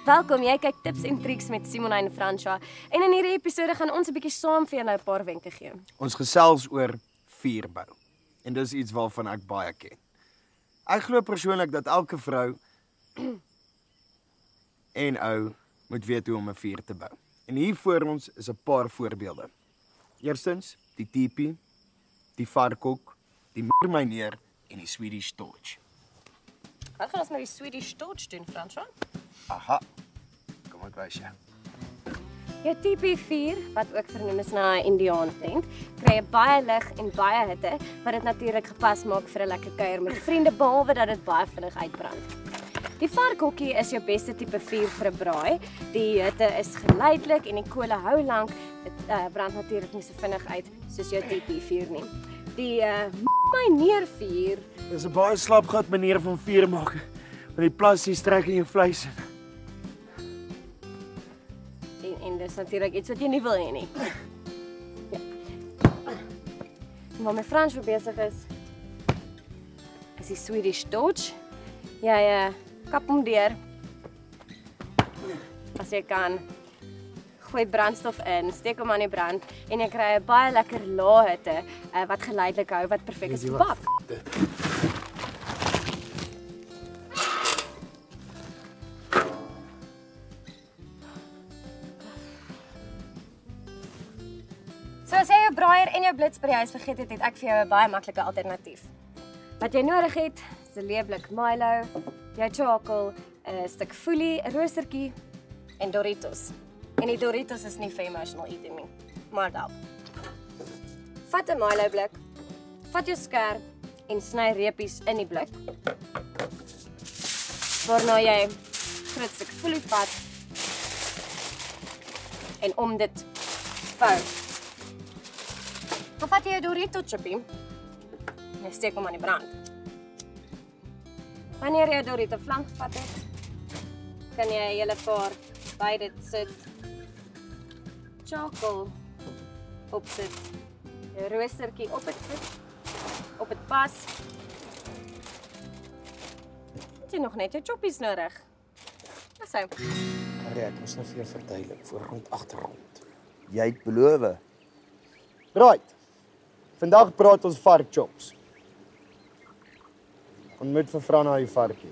Welkom, jy kyk Tips en Triks met Simona en Franswa. En in hierdie episode gaan ons 'n bietjie saam vir jou nou 'n paar wenke gee. Ons gesels oor vuurbou. En dis iets waarvan ek baie ken. Ek glo persoonlik dat elke vrou en ou moet weet hoe om 'n vuur te bou. En hier voor ons is 'n paar voorbeelde. Eerstens, die tipi, die varkhok, die muurmyneer en die Swedish torch. Wat gaan ons met die Swedish torch doen, Franswa? Aha. Kom ek wys jou. Jou tipi vuur, wat ook vernoem is na 'n Indiaan tent, kry baie lig en baie hitte, wat dit natuurlik gepas maak vir 'n lekker kuier met vriende, behalwe dat dit baie vinnig uitbrand. Die varkhokkie is jou beste tipe vuur vir 'n braai. Die hitte is geleidelik en die kole hou lank. Dit brand natuurlik nie so vinnig uit soos jou tipi vuur nie. Die myneervuur. Dis 'n baie slapgat manier van vuur maak. Want die plastiek trek in jou vleis in. En dis natuurlik iets wat jy nie wil hê nie. Ja. Maar my Frans besig is die Swedish torch. Jy kap hom deur. As jy kan, gooi brandstof in, steek hom aan die brand en jy kry 'n baie lekker lae hitte wat geleidelik hou, wat perfek is vir bak. So as jy jou braaier en jou blits by die huis vergeet het ek vir jou 'n baie maklike alternatief. Wat jy nodig het, is 'n leeblik Milo, jou charcoal, 'n stuk foelie, 'n roostertjie en Doritos. En die Doritos is nie vir emotional eating nie, maar help. Vat 'n Milo blik, vat jou skêr en sny reepies in die blik. Waarna jy groot stuk foelie vat en om dit vou. Dan vat jy 'n Dorito chippie en steek hom aan die brand. Wanneer jy 'n Dorito vlam gevat het, kan jy 'n hele paar by dit sit. Charcoal opsit. 'n Roostertjie op dit sit. Op dit pas. Het jy nog net jou choppies nodig? Dis hy. Ek moes nou vir jou verduidelik, voorgrond, agtergrond. Jy het beloof. Right. Vandag praat ons varkchops. Ontmoet vir Franna die varkie.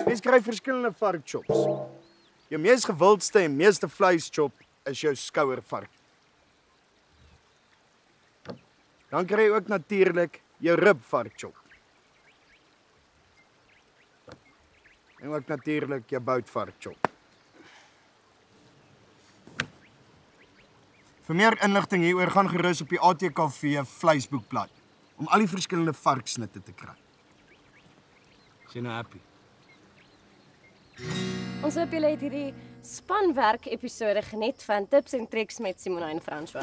Mens kry verskillende varkchops. Jou mees gewildste en meeste vleischop is jou skouervark. Dan kry jy ook natuurlik jou ribvarkchop. En ook natuurlik jou boutvarkchop. Vir meer inligting hieroor gaan gerus op die ATKV Facebookblad om al die verskillende varksnitte te kry. Is jy nou happy? Ons hoop julle het hierdie spanwerk episode geniet van Tips en Triks met Simona en Franswa.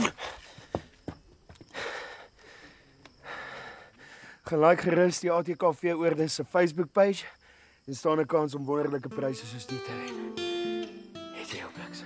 Gelyk gerus die ATKV Oorde se Facebookpage en staan 'n kans om wonderlike pryse soos die te wen. Het jy op niks?